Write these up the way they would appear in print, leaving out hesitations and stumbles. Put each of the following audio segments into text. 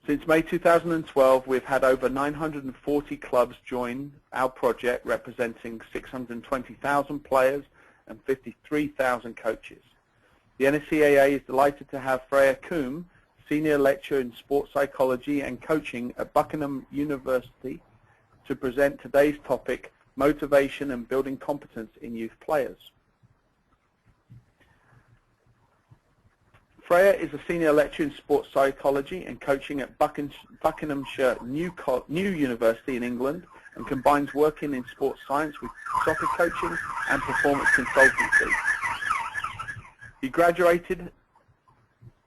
Since May 2012, we've had over 940 clubs join our project, representing 620,000 players and 53,000 coaches. The NSCAA is delighted to have Freya Coombe, Senior Lecturer in Sports Psychology and Coaching at Buckingham University, to present today's topic, Motivation and Building Competence in Youth Players. Freya is a Senior Lecturer in Sports Psychology and Coaching at Buckinghamshire New University in England, and combines working in sports science with soccer coaching and performance consultancy. He graduated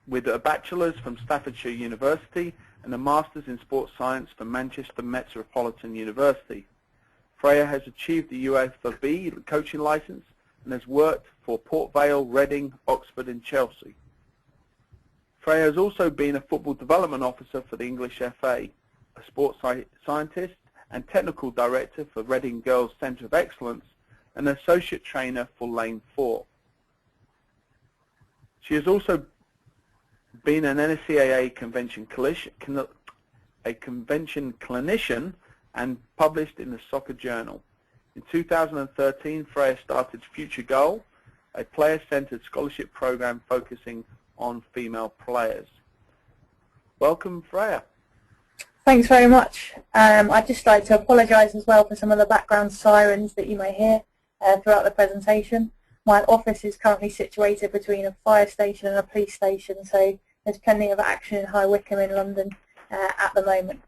with a bachelor's from Staffordshire University and a master's in sports science from Manchester Metropolitan University. Freya has achieved the UFB coaching license and has worked for Port Vale, Reading, Oxford and Chelsea. Freya has also been a football development officer for the English FA, a sports scientist and technical director for Reading Girls Centre of Excellence, and associate trainer for Lane 4. She has also been an NSCAA convention clinician and published in the Soccer Journal. In 2013, Freya started Future Goal, a player-centered scholarship program focusing on female players. Welcome, Freya. Thanks very much. I'd just like to apologise as well for some of the background sirens that you may hear throughout the presentation. My office is currently situated between a fire station and a police station, so there's plenty of action in High Wycombe in London at the moment.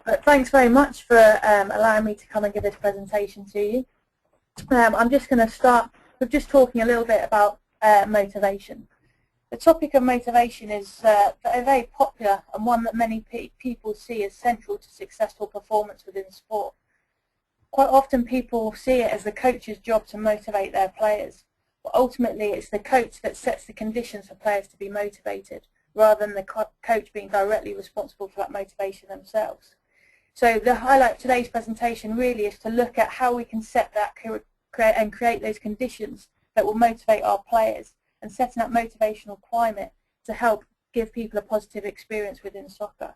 But thanks very much for allowing me to come and give this presentation to you. I'm just going to start with just talking a little bit about motivation. The topic of motivation is very popular and one that many people see as central to successful performance within sport. Quite often people see it as the coach's job to motivate their players, but ultimately it's the coach that sets the conditions for players to be motivated, rather than the coach being directly responsible for that motivation themselves. So the highlight of today's presentation really is to look at how we can set that and create those conditions that will motivate our players, and setting up motivational climate to help give people a positive experience within soccer.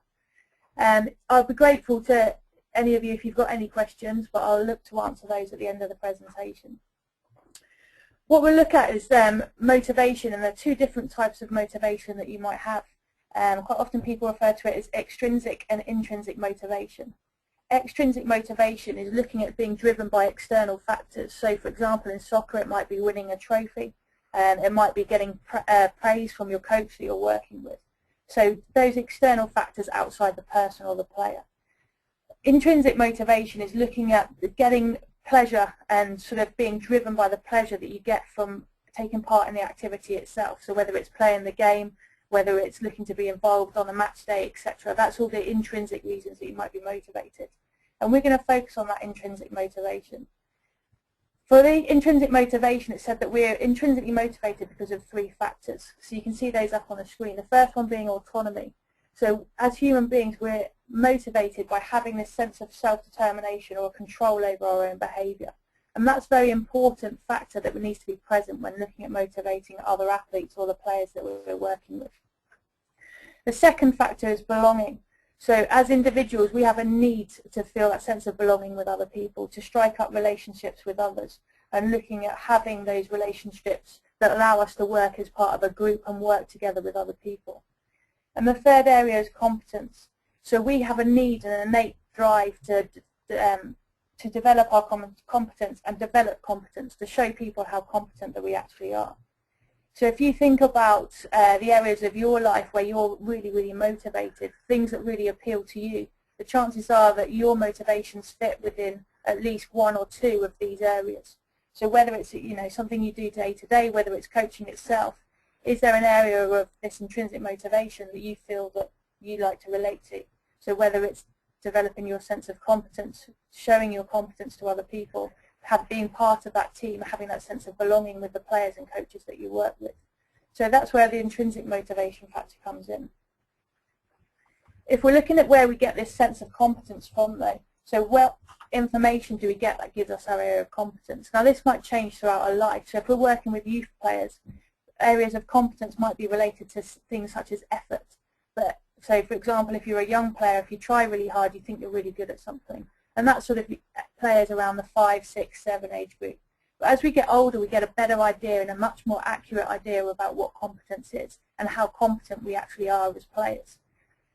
I'll be grateful to any of you if you've got any questions, but I'll look to answer those at the end of the presentation. What we'll look at is motivation, and there are two different types of motivation that you might have. Quite often people refer to it as extrinsic and intrinsic motivation. Extrinsic motivation is looking at being driven by external factors. So for example, in soccer it might be winning a trophy, it might be getting praise from your coach that you're working with. So those external factors outside the person or the player. Intrinsic motivation is looking at getting pleasure and sort of being driven by the pleasure that you get from taking part in the activity itself. So whether it's playing the game, whether it's looking to be involved on a match day, etc. That's all the intrinsic reasons that you might be motivated. And we're going to focus on that intrinsic motivation. For the intrinsic motivation, it's said that we're intrinsically motivated because of three factors. So you can see those up on the screen. The first one being autonomy. So as human beings, we're motivated by having this sense of self-determination or control over our own behaviour. And that's a very important factor that needs to be present when looking at motivating other athletes or the players that we're working with. The second factor is belonging. So as individuals, we have a need to feel that sense of belonging with other people, to strike up relationships with others, and looking at having those relationships that allow us to work as part of a group and work together with other people. And the third area is competence. So we have a need and an innate drive to develop our competence and develop competence, to show people how competent that we actually are. So if you think about the areas of your life where you're really, really motivated, things that really appeal to you, the chances are that your motivations fit within at least one or two of these areas. So whether it's something you do day to day, whether it's coaching itself, is there an area of this intrinsic motivation that you feel that you like to relate to? So whether it's developing your sense of competence, showing your competence to other people, being part of that team, having that sense of belonging with the players and coaches that you work with. So that's where the intrinsic motivation factor comes in. If we're looking at where we get this sense of competence from though, so what information do we get that gives us our area of competence? Now this might change throughout our life. So if we're working with youth players, areas of competence might be related to things such as effort. But So for example, if you're a young player, if you try really hard, you think you're really good at something. And that's sort of players around the 5, 6, 7 age group. But as we get older, we get a better idea and a much more accurate idea about what competence is and how competent we actually are as players.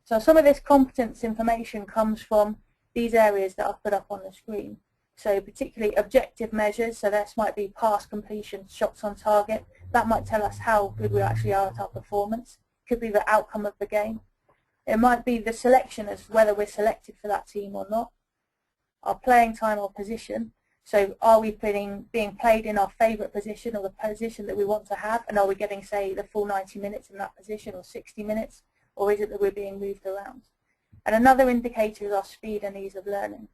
So some of this competence information comes from these areas that I've put up on the screen. So particularly objective measures, so this might be pass completion, shots on target. That might tell us how good we actually are at our performance. It could be the outcome of the game. It might be the selection as whether we're selected for that team or not. Our playing time or position. So are we being played in our favourite position or the position that we want to have, and are we getting, say, the full 90 minutes in that position or 60 minutes, or is it that we're being moved around? And another indicator is our speed and ease of learning.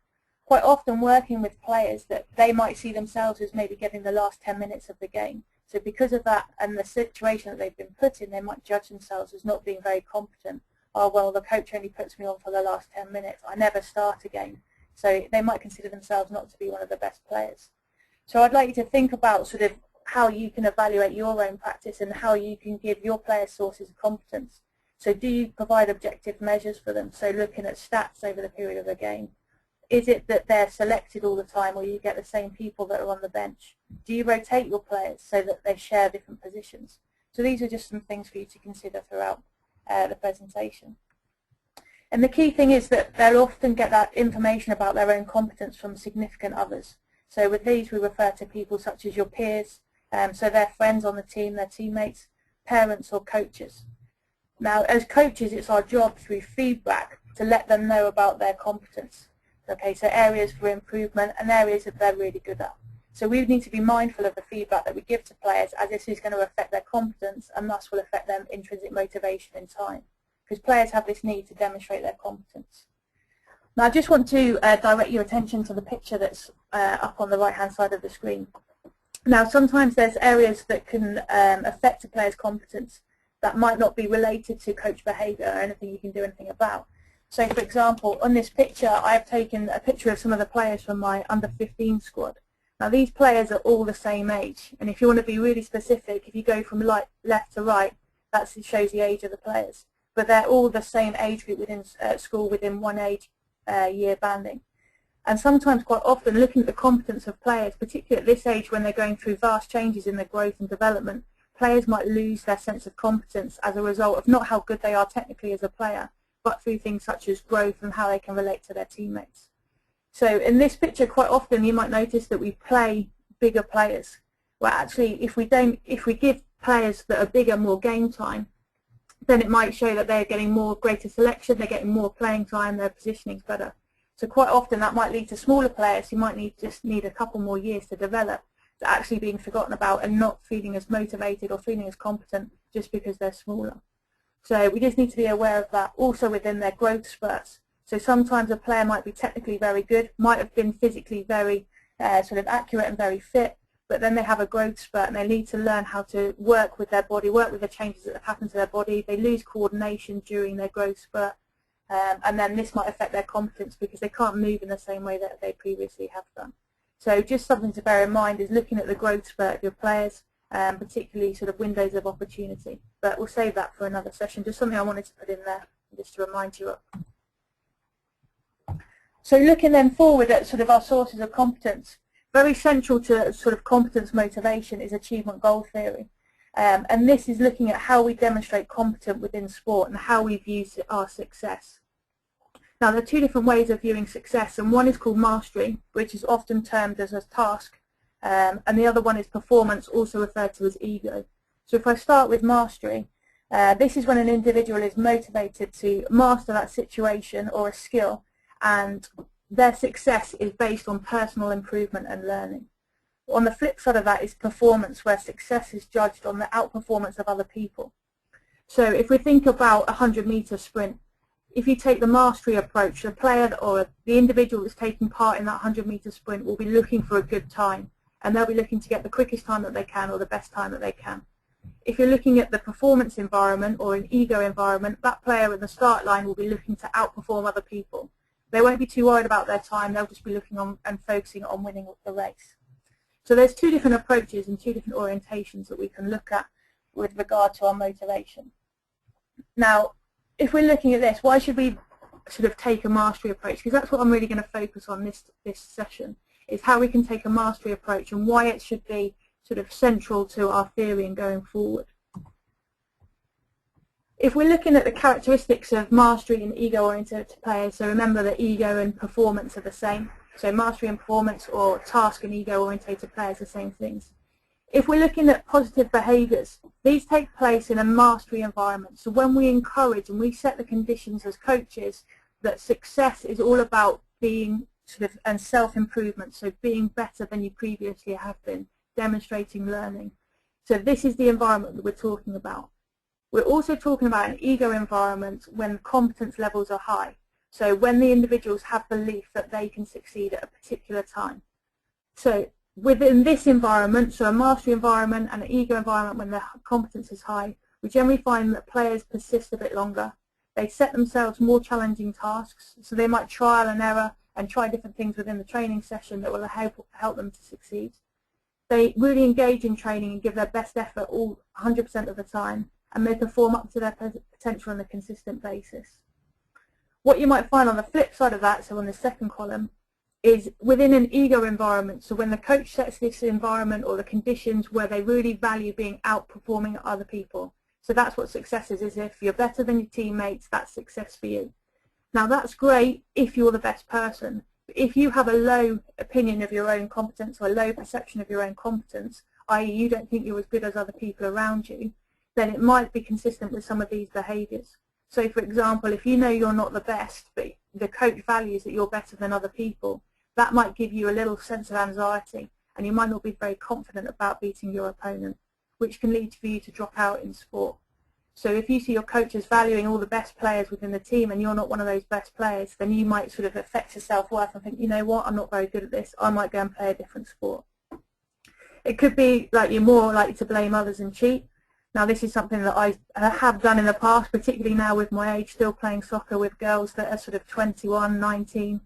Quite often working with players that they might see themselves as maybe getting the last 10 minutes of the game. So because of that and the situation that they've been put in, they might judge themselves as not being very competent. Oh, well, the coach only puts me on for the last 10 minutes. I never start a game. So they might consider themselves not to be one of the best players. So I'd like you to think about sort of how you can evaluate your own practice and how you can give your players sources of competence. So do you provide objective measures for them? So looking at stats over the period of a game. Is it that they're selected all the time, or you get the same people that are on the bench? Do you rotate your players so that they share different positions? So these are just some things for you to consider throughout the presentation. And the key thing is that they'll often get that information about their own competence from significant others. So with these we refer to people such as your peers, so their friends on the team, their teammates, parents or coaches. Now as coaches it's our job through feedback to let them know about their competence. Okay, so areas for improvement and areas that they're really good at. So we need to be mindful of the feedback that we give to players, as this is going to affect their competence and thus will affect their intrinsic motivation in time. Because players have this need to demonstrate their competence. Now I just want to direct your attention to the picture that's up on the right hand side of the screen. Now sometimes there's areas that can affect a player's competence that might not be related to coach behaviour or anything you can do anything about. So for example, on this picture I've taken a picture of some of the players from my under-15 squad. Now these players are all the same age, and if you want to be really specific, if you go from left to right, that shows the age of the players. But they're all the same age group within school, within one age year banding. And sometimes, quite often, looking at the competence of players, particularly at this age when they're going through vast changes in their growth and development, players might lose their sense of competence as a result of not how good they are technically as a player, but through things such as growth and how they can relate to their teammates. So in this picture, quite often you might notice that we play bigger players. Well, actually, if we give players that are bigger more game time, then it might show that they're getting greater selection, they're getting more playing time, their positioning's better. So quite often that might lead to smaller players who might just need a couple more years to develop, to actually being forgotten about and not feeling as motivated or feeling as competent just because they're smaller. So we just need to be aware of that also within their growth spurts. So sometimes a player might be technically very good, might have been physically very sort of accurate and very fit, but then they have a growth spurt and they need to learn how to work with their body, work with the changes that have happened to their body. They lose coordination during their growth spurt, and then this might affect their competence because they can't move in the same way that they previously have done. So just something to bear in mind is looking at the growth spurt of your players, particularly sort of windows of opportunity. But we'll save that for another session, just something I wanted to put in there just to remind you of. So looking then forward at sort of our sources of competence, very central to sort of competence motivation is achievement goal theory. And this is looking at how we demonstrate competence within sport and how we view our success. Now there are two different ways of viewing success, and one is called mastery, which is often termed as a task, and the other one is performance, also referred to as ego. So if I start with mastery, this is when an individual is motivated to master that situation or a skill, and their success is based on personal improvement and learning. On the flip side of that is performance, where success is judged on the outperformance of other people. So if we think about a 100-meter sprint, if you take the mastery approach, the player or the individual that's taking part in that 100-meter sprint will be looking for a good time, and they'll be looking to get the quickest time that they can or the best time that they can. If you're looking at the performance environment or an ego environment, that player at the start line will be looking to outperform other people. They won't be too worried about their time, they'll just be looking on and focusing on winning the race. So there's two different approaches and two different orientations that we can look at with regard to our motivation. Now, if we're looking at this, why should we sort of take a mastery approach? Because that's what I'm really going to focus on this session, is how we can take a mastery approach and why it should be sort of central to our theory and going forward. If we're looking at the characteristics of mastery and ego-oriented players, so remember that ego and performance are the same. So mastery and performance, or task and ego-oriented players, are the same things. If we're looking at positive behaviours, these take place in a mastery environment. So when we encourage and we set the conditions as coaches that success is all about being sort of and self-improvement, so being better than you previously have been, demonstrating learning. So this is the environment that we're talking about. We're also talking about an ego environment when competence levels are high. So when the individuals have belief that they can succeed at a particular time. So within this environment, so a mastery environment and an ego environment when the competence is high, we generally find that players persist a bit longer. They set themselves more challenging tasks, so they might trial and error and try different things within the training session that will help them to succeed. They really engage in training and give their best effort all 100% of the time, and they perform up to their potential on a consistent basis. What you might find on the flip side of that, so on the second column, is within an ego environment, so when the coach sets this environment or the conditions where they really value being outperforming other people. So that's what success is if you're better than your teammates, that's success for you. Now that's great if you're the best person. But if you have a low opinion of your own competence or a low perception of your own competence, i.e. you don't think you're as good as other people around you, then it might be consistent with some of these behaviours. So for example, if you know you're not the best, but the coach values that you're better than other people, that might give you a little sense of anxiety, and you might not be very confident about beating your opponent, which can lead for you to drop out in sport. So if you see your coach as valuing all the best players within the team and you're not one of those best players, then you might sort of affect your self-worth and think, you know what, I'm not very good at this, I might go and play a different sport. It could be like you're more likely to blame others and cheat. Now this is something that I have done in the past, particularly now with my age, still playing soccer with girls that are sort of 21, 19.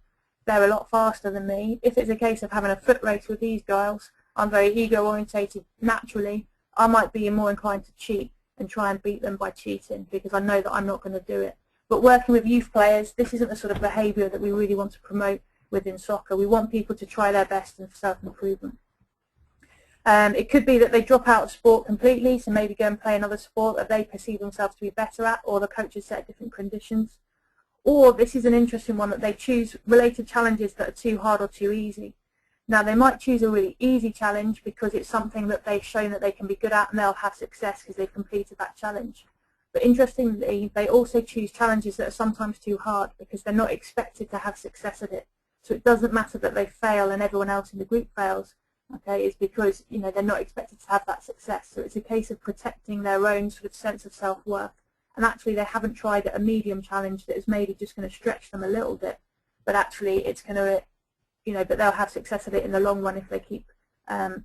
They're a lot faster than me. If it's a case of having a foot race with these girls, I'm very ego-orientated naturally, I might be more inclined to cheat and try and beat them by cheating because I know that I'm not going to do it. But working with youth players, this isn't the sort of behaviour that we really want to promote within soccer. We want people to try their best in self-improvement. It could be that they drop out of sport completely, so maybe go and play another sport that they perceive themselves to be better at, or the coaches set different conditions. Or this is an interesting one, that they choose related challenges that are too hard or too easy. Now they might choose a really easy challenge because it's something that they've shown that they can be good at and they'll have success because they've completed that challenge. But interestingly, they also choose challenges that are sometimes too hard because they're not expected to have success at it. So it doesn't matter that they fail and everyone else in the group fails. Okay, it's because they're not expected to have that success. So it's a case of protecting their own sort of sense of self-worth. And actually they haven't tried a medium challenge that is maybe just going to stretch them a little bit, but actually it's going to, but they'll have success at it in the long run if they keep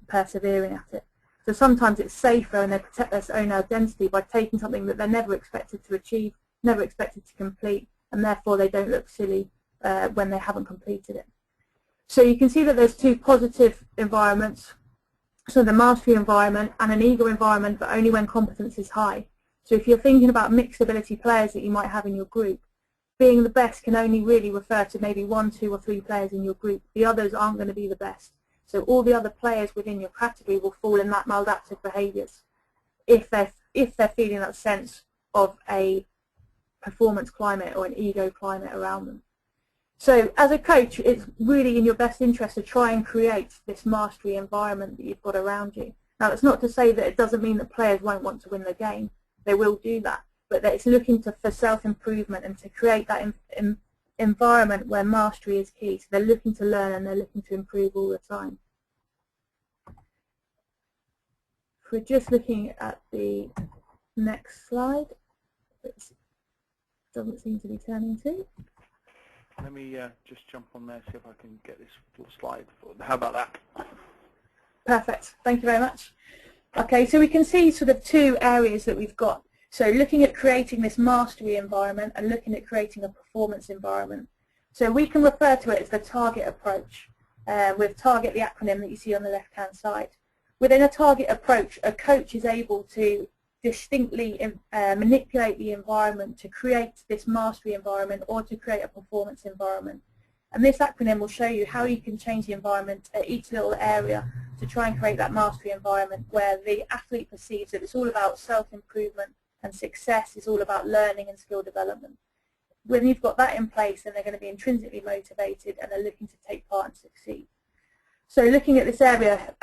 persevering at it. So sometimes it's safer and they protect their own identity by taking something that they're never expected to achieve, never expected to complete, and therefore they don't look silly when they haven't completed it. So you can see that there's two positive environments, so the mastery environment and an ego environment, but only when competence is high. So if you're thinking about mixed ability players that you might have in your group, being the best can only really refer to maybe 1, 2 or 3 players in your group. The others aren't going to be the best. So all the other players within your category will fall in that maladaptive behaviours if they're feeling that sense of a performance climate or an ego climate around them. So as a coach, it's really in your best interest to try and create this mastery environment that you've got around you. Now, that's not to say that it doesn't mean that players won't want to win the game. They will do that. But that it's looking for self-improvement and to create that environment where mastery is key. So they're looking to learn and they're looking to improve all the time. If we're just looking at the next slide, which doesn't seem to be turning to. Let me just jump on there, see if I can get this full slide. How about that? Perfect. Thank you very much. Okay, so we can see sort of two areas that we've got. So looking at creating this mastery environment and looking at creating a performance environment. So we can refer to it as the target approach, with target, the acronym that you see on the left-hand side. Within a target approach, a coach is able to distinctly manipulate the environment to create this mastery environment or to create a performance environment. And this acronym will show you how you can change the environment at each little area to try and create that mastery environment where the athlete perceives that it's all about self-improvement and success is all about learning and skill development. When you've got that in place, then they're going to be intrinsically motivated and they're looking to take part and succeed. So looking at this area,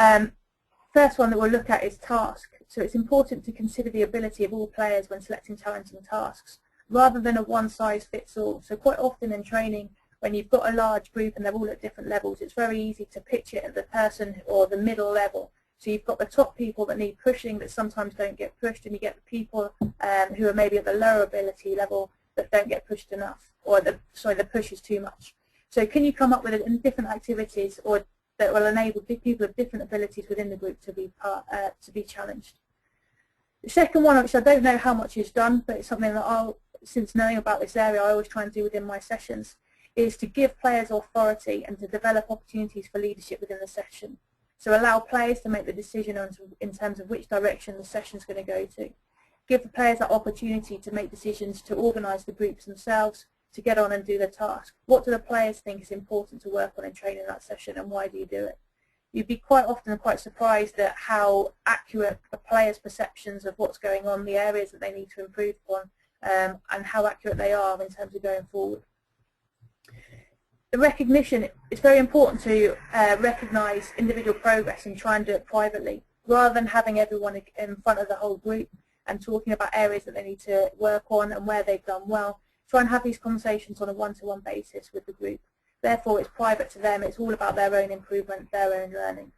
first one that we'll look at is task. So it's important to consider the ability of all players when selecting challenging tasks, rather than a one-size-fits-all. So quite often in training, when you've got a large group and they're all at different levels, it's very easy to pitch it at the person or the middle level. So you've got the top people that need pushing that sometimes don't get pushed, and you get the people who are maybe at the lower ability level that don't get pushed enough, or the push is too much. So can you come up with different activities or that will enable people of different abilities within the group to be challenged? The second one, which I don't know how much is done, but it's something that since knowing about this area, I always try and do within my sessions, is to give players authority and to develop opportunities for leadership within the session. So allow players to make the decision in terms of which direction the session is going to go to. Give the players that opportunity to make decisions to organise the groups themselves, to get on and do the task. What do the players think is important to work on in training that session, and why do you do it? You'd be quite often quite surprised at how accurate the players' perceptions of what's going on, the areas that they need to improve upon, and how accurate they are in terms of going forward. The recognition, it's very important to recognise individual progress and try and do it privately, rather than having everyone in front of the whole group and talking about areas that they need to work on and where they've done well. Try and have these conversations on a one-to-one basis with the group. Therefore, it's private to them. It's all about their own improvement, their own learning.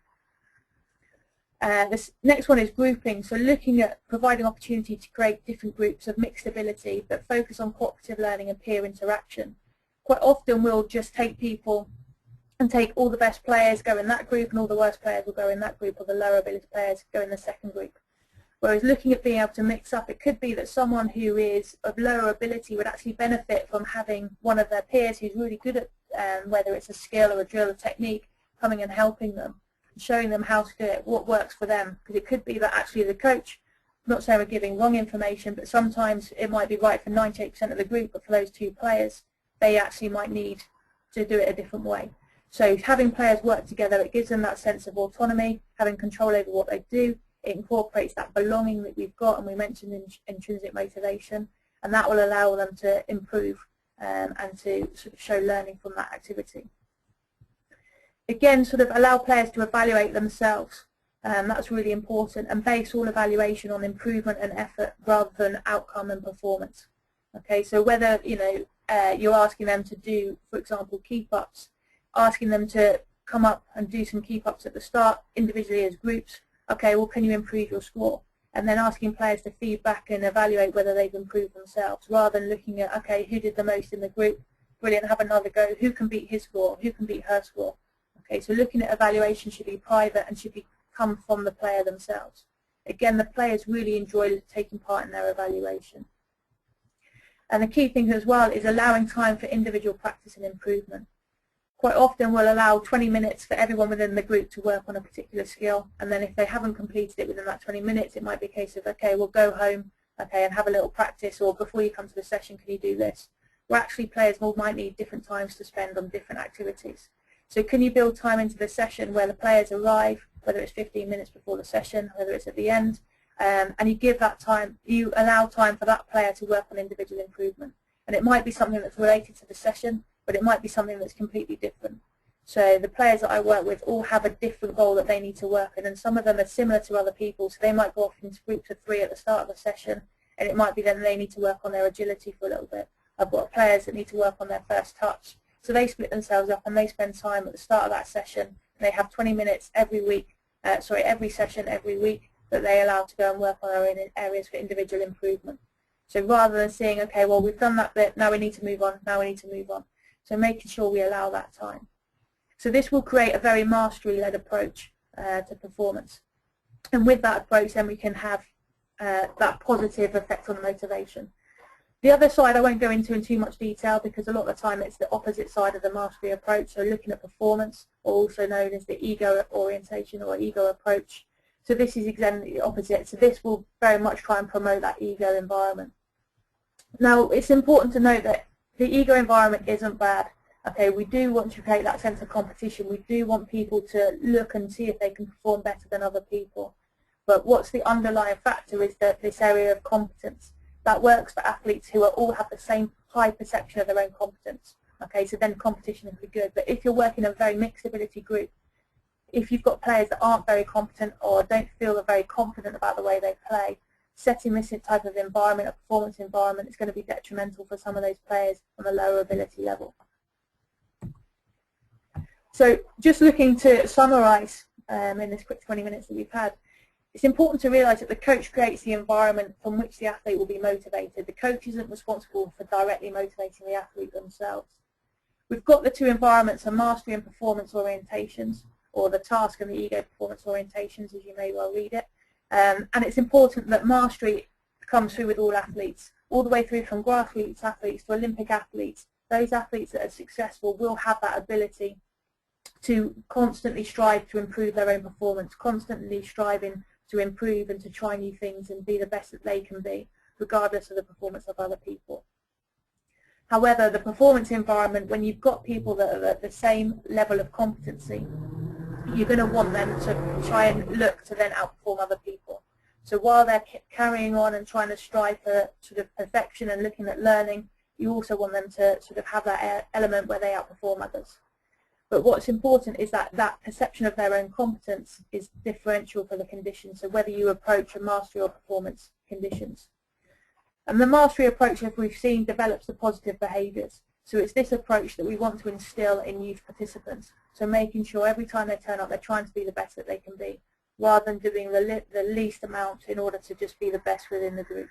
This next one is grouping. So looking at providing opportunity to create different groups of mixed ability that focus on cooperative learning and peer interaction. Quite often we'll just take people and take all the best players, go in that group, and all the worst players will go in that group, or the lower ability players go in the second group. Whereas looking at being able to mix up, it could be that someone who is of lower ability would actually benefit from having one of their peers who's really good at whether it's a skill or a drill or technique, coming and helping them, and showing them how to do it, what works for them. Because it could be that actually the coach, not saying we're giving wrong information, but sometimes it might be right for 98% of the group, but for those two players, they actually might need to do it a different way. So having players work together, it gives them that sense of autonomy, having control over what they do. It incorporates that belonging that we've got, and we mentioned intrinsic motivation, and that will allow them to improve and to sort of show learning from that activity. Again, sort of allow players to evaluate themselves. That's really important, and base all evaluation on improvement and effort rather than outcome and performance. Okay, so whether you're asking them to do, for example, keep-ups, asking them to come up and do some keep-ups at the start individually as groups. Okay, well, can you improve your score? And then asking players to feedback and evaluate whether they've improved themselves, rather than looking at, okay, who did the most in the group? Brilliant, have another go. Who can beat his score? Who can beat her score? Okay, so looking at evaluation should be private and should come from the player themselves. Again, the players really enjoy taking part in their evaluation. And the key thing as well is allowing time for individual practice and improvement. Quite often we'll allow 20 minutes for everyone within the group to work on a particular skill, and then if they haven't completed it within that 20 minutes, it might be a case of, okay, we'll go home, okay, and have a little practice, or before you come to the session, can you do this? Where actually players might need different times to spend on different activities. So can you build time into the session where the players arrive, whether it's 15 minutes before the session, whether it's at the end, and you give that time, you allow time for that player to work on individual improvement. And it might be something that's related to the session, but it might be something that's completely different. So the players that I work with all have a different goal that they need to work on, and some of them are similar to other people, so they might go off into groups of 3 at the start of the session, and it might be that they need to work on their agility for a little bit. I've got players that need to work on their first touch, so they split themselves up and they spend time at the start of that session, and they have 20 minutes every week, every session every week that they allow to go and work on their own areas for individual improvement. So rather than saying, okay, well, we've done that bit, now we need to move on, now we need to move on. So making sure we allow that time. So this will create a very mastery-led approach to performance. And with that approach, then we can have that positive effect on motivation. The other side I won't go into in too much detail, because a lot of the time it's the opposite side of the mastery approach, so looking at performance, also known as the ego orientation or ego approach. So this is exactly the opposite. So this will very much try and promote that ego environment. Now, it's important to note that the ego environment isn't bad. Okay, we do want to create that sense of competition. We do want people to look and see if they can perform better than other people. But what's the underlying factor is that this area of competence that works for athletes who all have the same high perception of their own competence. Okay, so then competition will be good. But if you're working in a very mixed ability group, if you've got players that aren't very competent or don't feel very confident about the way they play, setting this type of environment, a performance environment, is going to be detrimental for some of those players on a lower ability level. So just looking to summarise in this quick 20 minutes that we've had, it's important to realise that the coach creates the environment from which the athlete will be motivated. The coach isn't responsible for directly motivating the athlete themselves. We've got the two environments of mastery and performance orientations, or the task and the ego performance orientations, as you may well read it. And it's important that mastery comes through with all athletes, all the way through from grassroots athletes to Olympic athletes. Those athletes that are successful will have that ability to constantly strive to improve their own performance, constantly striving to improve and to try new things and be the best that they can be, regardless of the performance of other people. However, the performance environment, when you've got people that are at the same level of competency, you're going to want them to try and look to then outperform other people. So while they're carrying on and trying to strive for sort of perfection and looking at learning, you also want them to sort of have that element where they outperform others. But what's important is that that perception of their own competence is differential for the condition, so whether you approach a mastery or performance conditions. And the mastery approach, as we've seen, develops the positive behaviours. So it's this approach that we want to instill in youth participants. So making sure every time they turn up, they're trying to be the best that they can be, rather than doing the least amount in order to just be the best within the group.